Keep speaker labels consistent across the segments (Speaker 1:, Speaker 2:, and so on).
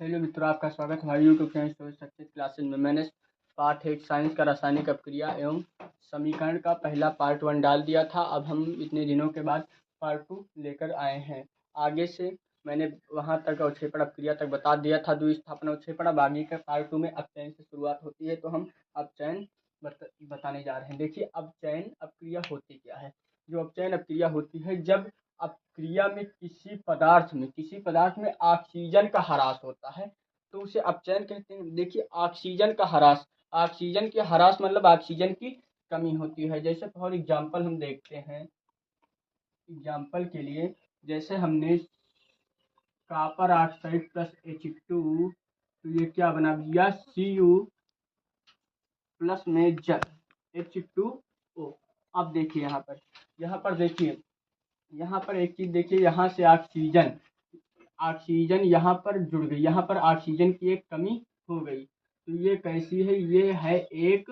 Speaker 1: Hello मित्रों, आपका स्वागत हमारे यूट्यूब चैनल सक्सेस क्लासेज में। मैंने पार्ट 8 साइंस का रासायनिक अपक्रिया एवं समीकरण का पहला पार्ट 1 डाल दिया था। अब हम इतने दिनों के बाद पार्ट 2 लेकर आए हैं। आगे से मैंने वहां तक अवक्षेपण अपक्रिया तक बता दिया था, द्विस्थापन अवक्षेपण। अब आगे के पार्ट 2 में अपचयन से शुरुआत होती है, तो हम अपचयन बताने जा रहे हैं। देखिए, अपचयन अपक्रिया होती क्या है। जो अपचयन अपक्रिया होती है, जब अपक्रिया में किसी पदार्थ में ऑक्सीजन का ह्रास होता है तो उसे अपचयन कहते हैं। देखिए, ऑक्सीजन के ह्रास मतलब ऑक्सीजन की कमी होती है। जैसे फॉर एग्जांपल हम देखते हैं, एग्जांपल के लिए जैसे हमने कॉपर ऑक्साइड प्लस H2, तो ये क्या बना दिया, Cu प्लस में जल H2O। अब देखिए यहाँ पर देखिए, यहाँ पर एक चीज देखिए, यहाँ से ऑक्सीजन यहाँ पर जुड़ गई, यहाँ पर ऑक्सीजन की एक कमी हो गई। तो ये कैसी है, ये है एक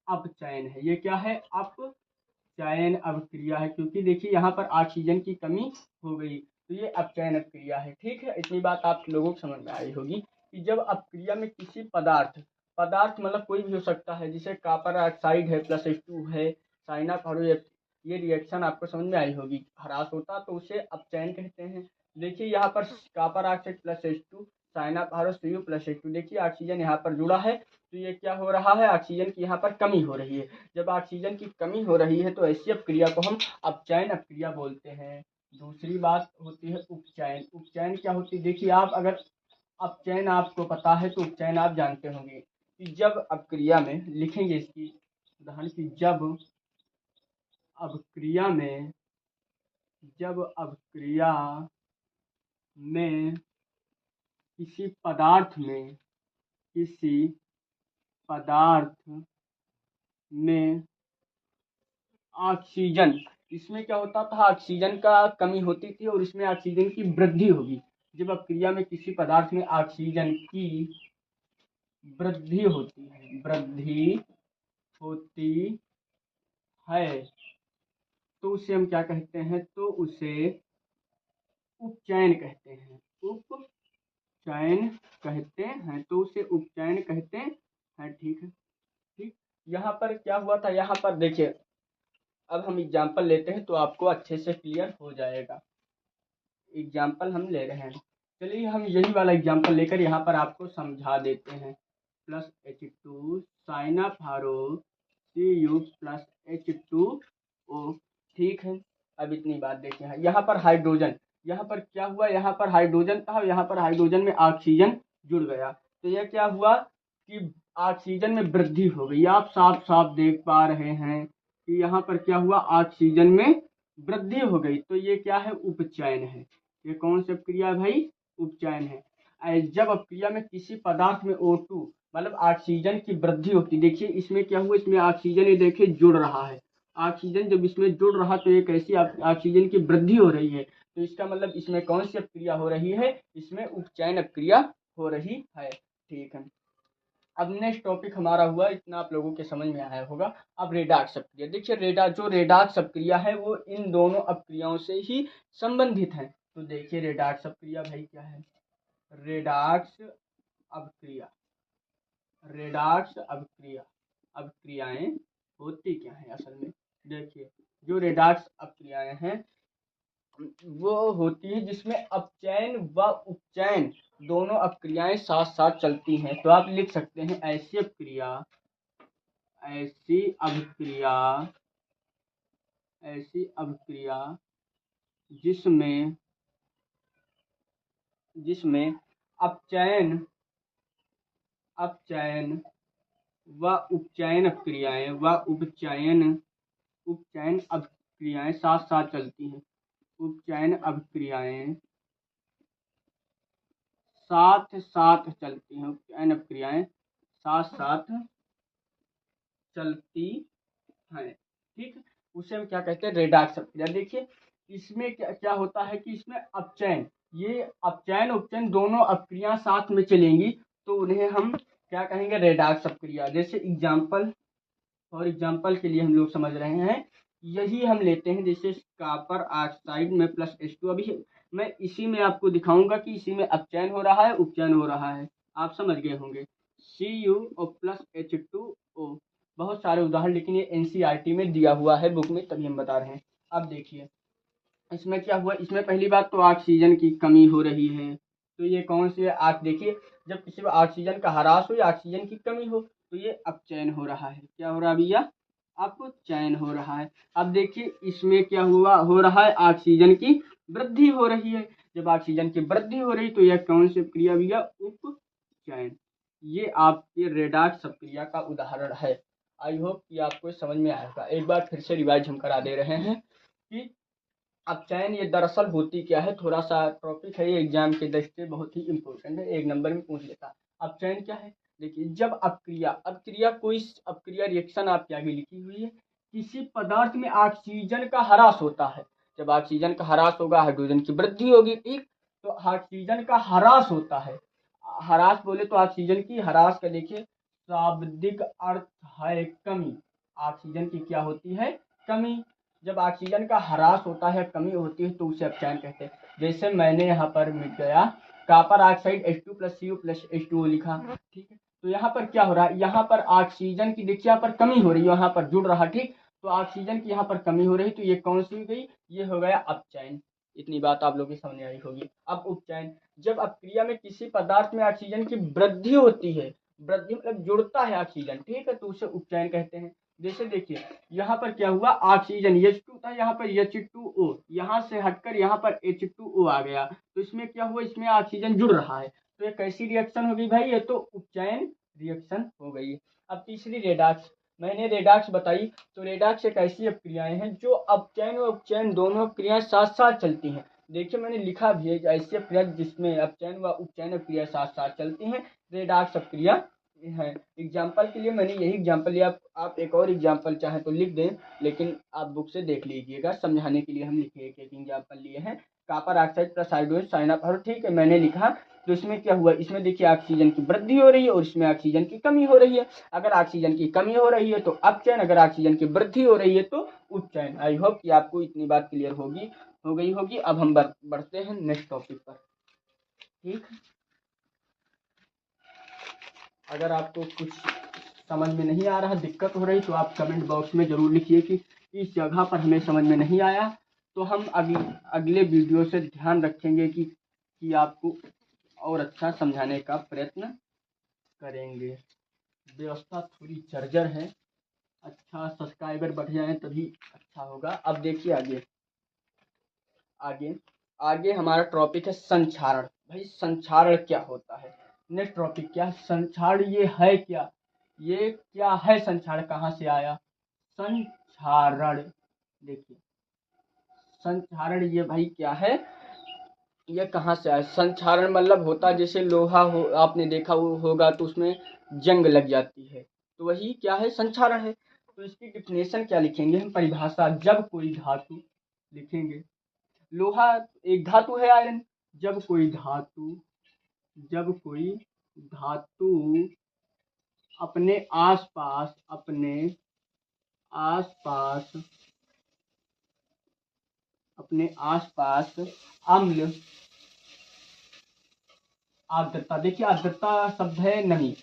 Speaker 1: अपचयन है। ये क्या है, अपचयन अभिक्रिया है, क्योंकि देखिए यहाँ पर ऑक्सीजन की कमी हो गई, तो ये अपचयन अभिक्रिया है। ठीक है, इतनी बात आप लोगों को समझ में आई होगी कि जब अपक्रिया में किसी पदार्थ मतलब कोई भी हो सकता है, जैसे कॉपर ऑक्साइड है प्लस H2 है, साइनाफॉर, ये रिएक्शन आपको समझ में आई होगी, ह्रास होता तो उसे अपचयन कहते हैं। देखिए यहाँ पर copper oxide plus H2, साइनाफॉर Cu plus H2, देखिए ऑक्सीजन यहाँ पर जुड़ा है, तो ये क्या हो रहा है, ऑक्सीजन की यहाँ पर कमी हो रही है। जब ऑक्सीजन की कमी हो रही है तो ऐसी अपक्रिया को हम अपचयन अपक्रिया बोलते हैं। दूसरी बात होती है उपचयन। उपचयन क्या होती है, देखिए आप अगर अपचयन आपको पता है तो उपचयन आप जानते होंगे कि जब अपक्रिया में लिखेंगे इसकी उदाहरण की, जब अपक्रिया में किसी पदार्थ में ऑक्सीजन, इसमें क्या होता था, ऑक्सीजन का कमी होती थी और इसमें ऑक्सीजन की वृद्धि होगी। जब अपक्रिया में किसी पदार्थ में ऑक्सीजन की वृद्धि होती है तो उसे हम क्या कहते हैं, तो उसे उपचयन कहते हैं। उपचयन कहते हैं, तो उसे उपचयन कहते हैं। ठीक है, ठीक। यहाँ पर क्या हुआ था, यहाँ पर देखिए, अब हम एग्जाम्पल लेते हैं तो आपको अच्छे से क्लियर हो जाएगा। एग्जाम्पल हम ले रहे हैं, चलिए हम यही वाला एग्जाम्पल लेकर यहाँ पर आपको समझा देते हैं। Plus H2 साइनाफारो Cu plus H2O। ठीक है, अब इतनी बात देखें, यहाँ पर हाइड्रोजन, यहाँ पर क्या हुआ, यहाँ पर हाइड्रोजन था, यहाँ पर हाइड्रोजन में ऑक्सीजन जुड़ गया, तो यह क्या हुआ कि ऑक्सीजन में वृद्धि हो गई। आप साफ साफ देख पा रहे हैं कि यहाँ पर क्या हुआ, ऑक्सीजन में वृद्धि हो गई, तो ये क्या है, उपचयन है। ये कौन सी क्रिया है भाई, उपचयन है। जब अपक्रिया में किसी पदार्थ में O2 मतलब ऑक्सीजन की वृद्धि होती, देखिए इसमें क्या हुआ, इसमें ऑक्सीजन ये देखिए जुड़ रहा है। ऑक्सीजन जब इसमें जुड़ रहा तो ये कैसी ऑक्सीजन की वृद्धि हो रही है, तो इसका मतलब इसमें कौन सी अपक्रिया हो रही है, इसमें उपचयन अपक्रिया हो रही है। ठीक है, अब नेक्स्ट टॉपिक हमारा हुआ, इतना आप लोगों के समझ में आया होगा। अब रेडॉक्स अपक्रिया। देखिए रेडॉक्स अपक्रिया है वो इन दोनों अपक्रियाओं से ही संबंधित है। तो देखिए रेडॉक्स अपक्रिया भाई क्या है, रेडॉक्स अपक्रियाएं होती क्या है असल में। देखिए, जो रेडॉक्स अपक्रियाएं हैं वो होती है जिसमें अपचयन व उपचयन दोनों अपक्रियाएं साथ साथ चलती हैं। तो आप लिख सकते हैं, ऐसी अभिक्रिया जिसमें अपचयन व उपचयन अभिक्रियाएं साथ साथ चलती हैं। उपचयन अभिक्रियाएं साथ साथ चलती हैं, उपचयन अभिक्रियाएं साथ साथ चलती हैं। ठीक, उसे हम क्या कहते हैं, रेडॉक्स अपक्रिया। देखिए इसमें क्या क्या होता है कि इसमें अपचयन उपचयन दोनों अपक्रिया साथ में चलेंगी, तो उन्हें हम क्या कहेंगे, रेडॉक्स अपक्रिया। जैसे फॉर एग्जाम्पल के लिए हम लोग समझ रहे हैं यही हम लेते हैं, जैसे कॉपर ऑक्साइड में प्लस H2। अभी मैं इसी में आपको दिखाऊंगा कि इसी में अपचयन हो रहा है, उपचयन हो रहा है, आप समझ गए होंगे। Cu और प्लस H2O, बहुत सारे उदाहरण, लेकिन ये NCERT में दिया हुआ है बुक में, तभी हम बता रहे हैं। अब देखिए इसमें क्या हुआ, इसमें पहली बात तो ऑक्सीजन की कमी हो रही है। तो ये कौन सी है, आप देखिए, जब किसी में ऑक्सीजन का ह्रास हो या ऑक्सीजन की कमी हो तो ये अपचयन हो रहा है। क्या हो रहा है भैया, अपचयन हो रहा है। अब देखिए इसमें क्या हुआ, हो रहा है ऑक्सीजन की वृद्धि हो रही है। जब ऑक्सीजन की वृद्धि हो रही तो यह कौन सी क्रिया भैया, उपचयन। ये आपके रेडॉक्स क्रिया का उदाहरण है। आई होप कि आपको समझ में आएगा। एक बार फिर से रिवाइज हम करा दे रहे हैं कि अपचयन ये दरअसल होती क्या है। थोड़ा सा टॉपिक है ये, एग्जाम के दृष्टि से बहुत ही इंपॉर्टेंट है, एक नंबर में पूछ लेता। अपचयन क्या है, देखिए, जब अपक्रिया रिएक्शन आपके आगे लिखी हुई है, किसी पदार्थ में ऑक्सीजन का ह्रास होता है। जब ऑक्सीजन का ह्रास होगा, हाइड्रोजन की वृद्धि होगी, ठीक। तो ऑक्सीजन का ह्रास होता है। ह्रास बोले तो ऑक्सीजन की ह्रास का देखिए शाब्दिक अर्थ है कमी। ऑक्सीजन की क्या होती है, कमी। जब ऑक्सीजन का ह्रास होता है, कमी होती है, तो उसे अपचयन कहते हैं। जैसे मैंने यहाँ पर मिट गया copper oxide H2 plus Cu plus H2O लिखा, ठीक है। तो यहाँ पर क्या हो रहा है, यहाँ पर ऑक्सीजन की देखिए यहाँ पर कमी हो रही है, यहाँ पर जुड़ रहा, ठीक। तो ऑक्सीजन की यहाँ पर कमी हो रही, तो ये कौन सी हो गई, ये हो गया अपचयन। इतनी बात आप लोगों की समझ आई होगी। अब उपचयन, जब अपक्रिया में किसी पदार्थ में ऑक्सीजन की वृद्धि होती है, वृद्धि मतलब जुड़ता है ऑक्सीजन, ठीक है, तो उसे उपचयन कहते हैं। जैसे देखिए यहाँ पर क्या हुआ, ऑक्सीजन H2 था, यहाँ पर H2O, यहाँ से हटकर यहाँ पर H2O आ गया, तो इसमें क्या हुआ, इसमें ऑक्सीजन जुड़ रहा है, तो ये कैसी रिएक्शन होगी भाई, ये तो उपचयन रिएक्शन हो गई। अब तीसरी रेडॉक्स, मैंने रेडॉक्स बताई, तो रेडॉक्स एक ऐसी अपक्रियाएं हैं जो अपचयन और उपचयन दोनों क्रियाएं साथ साथ चलती हैं। देखिए मैंने लिखा भी है, ऐसी अपक्रिया जिसमें अपचयन व उपचयन क्रिया साथ साथ चलती हैं, रेडॉक्स अपक्रिया है। एग्जाम्पल के लिए मैंने यही एग्जाम्पल लिया, आप एक और एग्जाम्पल चाहें तो लिख दें, लेकिन आप बुक से देख लीजिएगा, समझाने के लिए हम लिखे एक एग्जाम्पल लिए हैं। Copper oxide plus hydrogen sign up, ठीक है, मैंने लिखा। तो इसमें क्या हुआ, इसमें देखिए ऑक्सीजन की वृद्धि हो रही है और इसमें ऑक्सीजन की कमी हो रही है। अगर ऑक्सीजन की कमी हो रही है तो अपचयन, अगर ऑक्सीजन की वृद्धि हो रही है तो उपचयन। आई होप कि आपको इतनी बात क्लियर हो गई होगी। अब हम बढ़ते हैं नेक्स्ट टॉपिक पर, ठीक। अगर आपको कुछ समझ में नहीं आ रहा, दिक्कत हो रही, तो आप कमेंट बॉक्स में ज़रूर लिखिए कि इस जगह पर हमें समझ में नहीं आया, तो हम अगले वीडियो से ध्यान रखेंगे कि आपको और अच्छा समझाने का प्रयत्न करेंगे। व्यवस्था थोड़ी जर्जर है, अच्छा सब्सक्राइबर बढ़ जाए तभी अच्छा होगा। अब देखिए आगे आगे आगे हमारा टॉपिक है संक्षारण। भाई संक्षारण क्या होता है, नेक्स्ट टॉपिक क्या है, संक्षारण ये है क्या, ये क्या है संक्षारण, कहाँ से आया संक्षारण। देखिए संक्षारण ये भाई क्या है, ये कहाँ से आया। संक्षारण मतलब होता है जैसे लोहा हो, आपने देखा होगा तो उसमें जंग लग जाती है, तो वही क्या है, संक्षारण है। तो इसकी डिफिनेशन क्या लिखेंगे हम, परिभाषा, जब कोई धातु लिखेंगे, लोहा एक धातु है, आयरन। जब कोई धातु अपने आसपास अम्ल, आर्द्रता, देखिए आर्द्रता शब्द है नमी,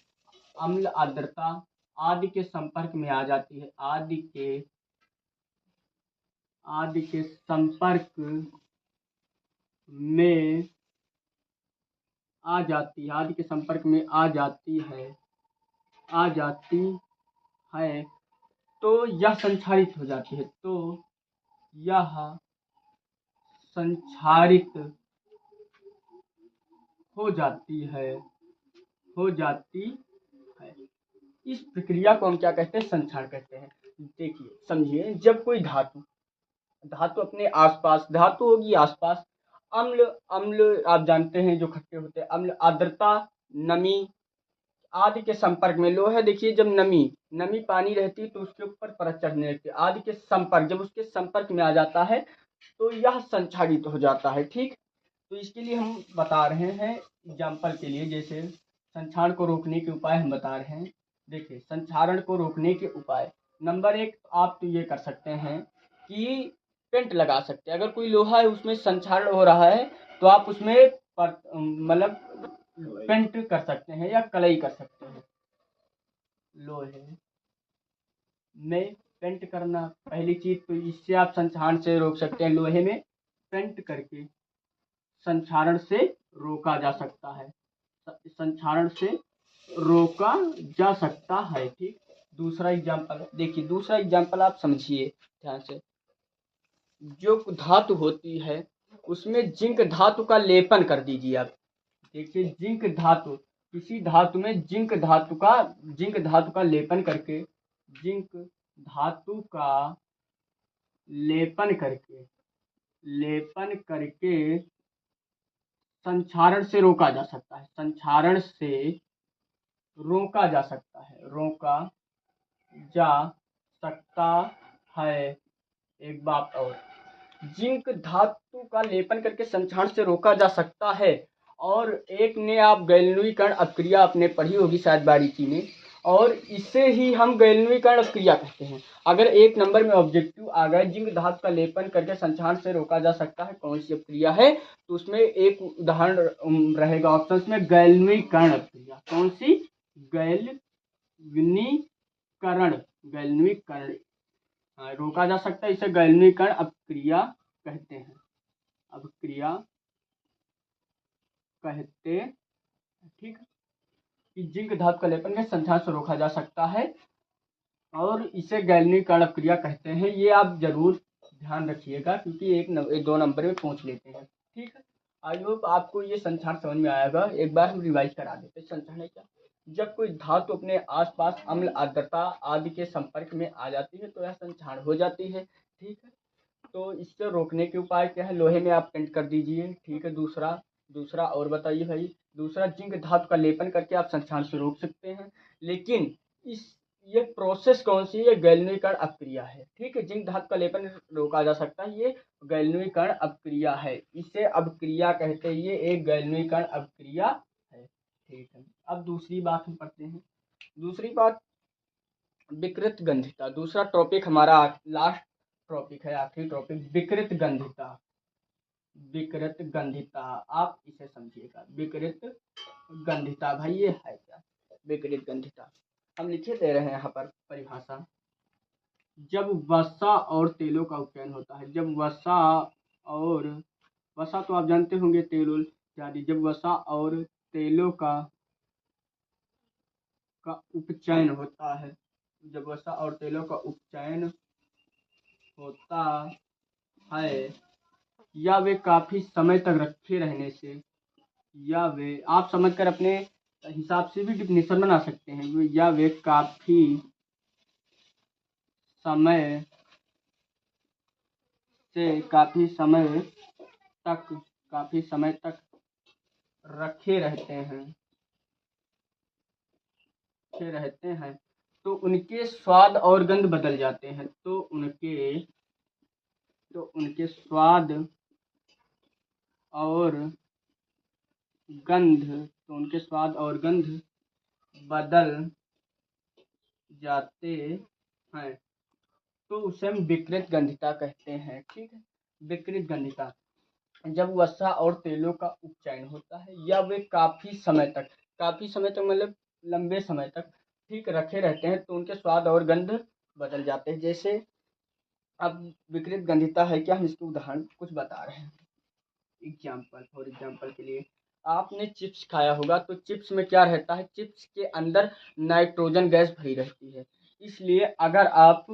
Speaker 1: अम्ल आर्द्रता आदि के संपर्क में आ जाती है, आदि के संपर्क में आ जाती है, आदि के संपर्क में आ जाती है, तो यह संक्षारित हो जाती है, तो यह संक्षारित हो जाती है। इस प्रक्रिया को हम क्या कहते हैं, संक्षारण कहते हैं। देखिए समझिए, जब कोई धातु अपने आसपास, धातु होगी आसपास, अम्ल अम्ल आप जानते हैं जो खट्टे होते हैं, अम्ल आर्द्रता नमी आदि के संपर्क में, लोहा देखिए जब नमी पानी रहती है तो उसके ऊपर परत चढ़ने लगती है, आदि के संपर्क, जब उसके संपर्क में आ जाता है तो यह संक्षारित हो जाता है, ठीक। तो इसके लिए हम बता रहे हैं एग्जाम्पल के लिए, जैसे संक्षारण को रोकने के उपाय हम बता रहे हैं। देखिए संक्षारण को रोकने के उपाय, नंबर 1 आप तो ये कर सकते हैं कि पेंट लगा सकते हैं। अगर कोई लोहा है उसमें संक्षारण हो रहा है तो आप उसमें मतलब पेंट कर सकते हैं या कलई कर सकते हैं। लोहे में पेंट करना पहली चीज, तो इससे आप संक्षारण से रोक सकते हैं। लोहे में पेंट करके संक्षारण से रोका जा सकता है, संक्षारण से रोका जा सकता है। ठीक, दूसरा एग्जाम्पल देखिए, दूसरा एग्जाम्पल आप समझिए ध्यान से। जो धातु होती है उसमें जिंक धातु का लेपन कर दीजिए आप। देखिए जिंक धातु, किसी धातु में जिंक धातु का लेपन करके, जिंक धातु का लेपन करके संक्षारण से रोका जा सकता है, संक्षारण से रोका जा सकता है, रोका जा सकता है। एक बात और, जिंक धातु का लेपन करके संक्षारण से रोका जा सकता है। और एक ने आप गैल्वेनीकरण अपक्रिया आपने पढ़ी होगी शायद बारीकी में, और इसे ही हम गैल्वेनीकरण अपक्रिया कहते हैं। अगर एक नंबर में ऑब्जेक्टिव आ गए जिंक धातु का लेपन करके संक्षारण से रोका जा सकता है, कौन सी अपक्रिया है, तो उसमें एक उदाहरण रहेगा ऑप्शन में गैल्वेनीकरण अपक्रिया। कौन सी? गैल्वेनीकरण रोका जा सकता है, इसे गैल्वेनीकरण अपक्रिया कहते हैं, अपक्रिया कहते हैं। ठीक, कि जिंक धातु का लेपन के संक्षारण से रोका जा सकता है और इसे गैल्वेनीकरण अपक्रिया कहते हैं। ये आप जरूर ध्यान रखिएगा क्योंकि एक दो नंबर में पूछ लेते हैं। ठीक है, आई होप आपको ये संक्षारण समझ में आएगा। एक बार हम रिवाइज करा देते हैं। संक्षारण है क्या? जब कोई धातु अपने आसपास अम्ल, आर्द्रता आदि के संपर्क में आ जाती है तो यह संक्षारण हो जाती है। ठीक है, तो इससे रोकने के उपाय क्या है? लोहे में आप पेंट कर दीजिए। ठीक है, दूसरा और बताइए भाई। दूसरा, जिंक धातु का लेपन करके आप संक्षारण से रोक सकते हैं। लेकिन ये प्रोसेस कौन सी है? गैल्वेनीकरण अपक्रिया है। ठीक है, जिंक धातु का लेपन रोका जा सकता है, ये गैल्वेनीकरण अपक्रिया है, इसे अपक्रिया कहते हैं, ये एक गैल्वेनीकरण अपक्रिया है। ठीक है, अब दूसरी बात हम पढ़ते हैं। दूसरी बात, विकृत गंधिता। दूसरा टॉपिक हमारा लास्ट टॉपिक है, आखिरी टॉपिक, विकृत गंधिता। विकृत गंधिता आप इसे समझिएगा। विकृत गंधिता भाई ये है क्या? विकृत गंधिता हम लिखे दे रहे हैं यहाँ पर परिभाषा। जब वसा और तेलों का उपचयन होता है, जब वसा तो आप जानते होंगे, तेल इत्यादि, जब वसा और तेलों का उपचयन होता है, जब वसा और तेलों का उपचयन होता है या वे काफी समय तक रखे रहने से, या वे, आप समझकर अपने हिसाब से भी डिफिनेशन बना सकते हैं, या वे काफी समय से काफी समय तक रखे रहते हैं तो उनके स्वाद और गंध बदल जाते हैं, तो उनके स्वाद और गंध बदल जाते हैं, तो उसे हम विकृत गंधिता कहते हैं। ठीक है, विकृत गंधिता, जब वसा और तेलों का उपचयन होता है या वे काफी समय तक मतलब लंबे समय तक ठीक रखे रहते हैं तो उनके स्वाद और गंध बदल जाते हैं। जैसे अब विकृत गंधिता है क्या, हम इसके उदाहरण कुछ बता रहे हैं। फॉर एग्जाम्पल के लिए, आपने चिप्स खाया होगा तो चिप्स में क्या रहता है? चिप्स के अंदर नाइट्रोजन गैस भरी रहती है। इसलिए अगर आप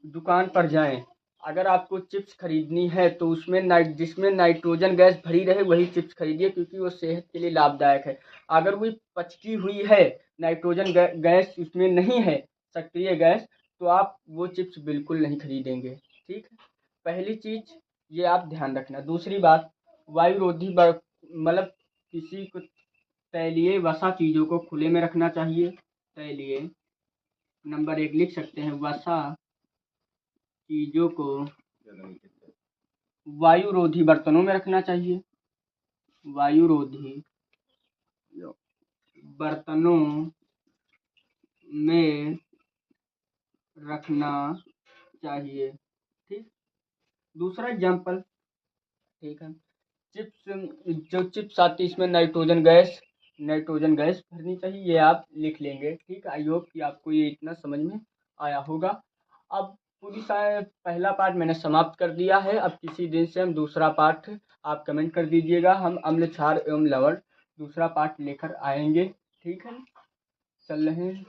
Speaker 1: दुकान पर जाएं, अगर आपको चिप्स खरीदनी है तो उसमें जिसमें नाइट्रोजन गैस भरी रहे वही चिप्स खरीदिए, क्योंकि वो सेहत के लिए लाभदायक है। अगर वो पचकी हुई है, नाइट्रोजन गैस उसमें नहीं है, सक्रिय गैस, तो आप वो चिप्स बिल्कुल नहीं खरीदेंगे। ठीक है, पहली चीज ये आप ध्यान रखना। दूसरी बात, वायुरोधी मतलब किसी को तैलीय वसा चीजों को खुले में रखना चाहिए। तैलीय, नंबर 1 लिख सकते हैं, वसा चीजों को वायुरोधी बर्तनों में रखना चाहिए। वायुरोधी बर्तनों में रखना चाहिए। ठीक, दूसरा एग्जाम्पल, ठीक है, चिप्स, जो चिप्स आती है इसमें नाइट्रोजन गैस भरनी चाहिए, ये आप लिख लेंगे। ठीक है, आई होप कि आपको ये इतना समझ में आया होगा। अब पहला पार्ट मैंने समाप्त कर दिया है। अब किसी दिन से हम दूसरा पार्ट, आप कमेंट कर दीजिएगा, हम अम्ल क्षार एवं लवण दूसरा पार्ट लेकर आएंगे। ठीक है, चल रहे हैं।